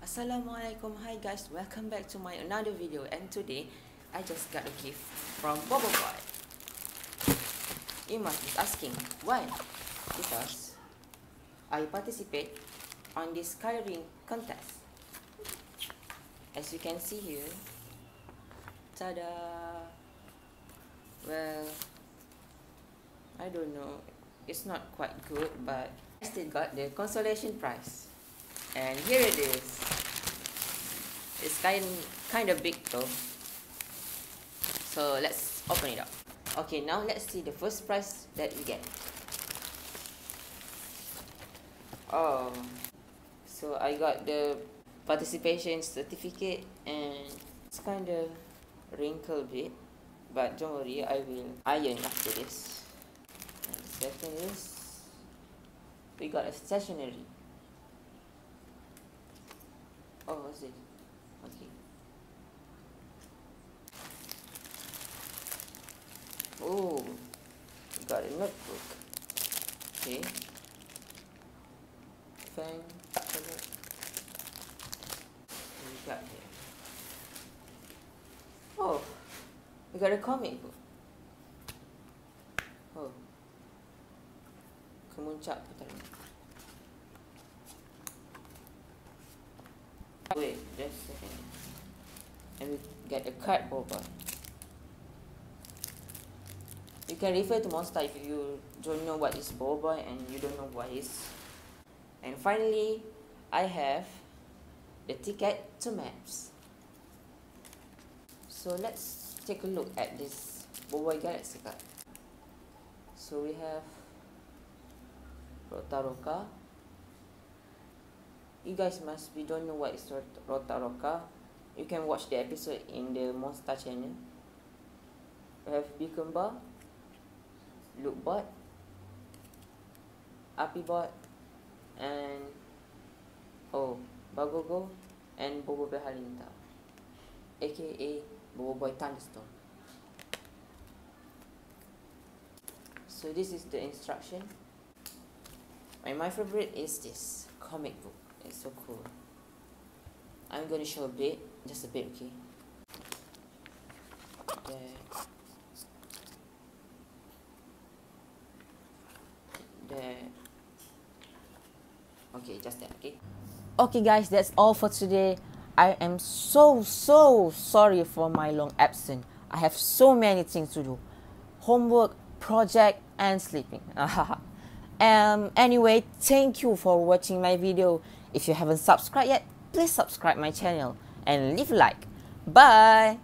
Assalamualaikum, hi guys, welcome back to my another video. And today I just got a gift from Boboiboy. You must be asking why? Because I participate on this coloring contest. As you can see here, tada! Well, I don't know, it's not quite good, but I still got the consolation prize. And here it is. It's kind of big though. So let's open it up. Okay, now let's see the first prize that we get. Oh, so I got the participation certificate, and it's kind of wrinkled a bit, but don't worry, I will iron after this. And the second is we got a stationery. Oh, what's it? Okay. Oh, we got a notebook. Okay. Pen. We got here. Oh, we got a comic book. Oh. Kemuncak putaran. Wait, just a second. And we get a cardboard box. You can refer to Monster if you don't know what is Boboiboy and you don't know what is. And finally, I have the ticket to maps. So let's take a look at this Boboiboy Galaxy card. So we have Roka. You guys must be don't know what is Roka. You can watch the episode in the Monster channel. We have Beacon Bar, Loopbot, Apibot, and Bagogo, and Boboiboy Halinta, aka Boboiboy Thunderstorm. So this is the instruction. And my favorite is this comic book. It's so cool. I'm gonna show a bit, just a bit, okay? There. Okay, just that, okay? Okay guys, that's all for today. I am so sorry for my long absence. I have so many things to do. Homework, project, and sleeping. Anyway, thank you for watching my video. If you haven't subscribed yet, please subscribe my channel and leave a like. Bye!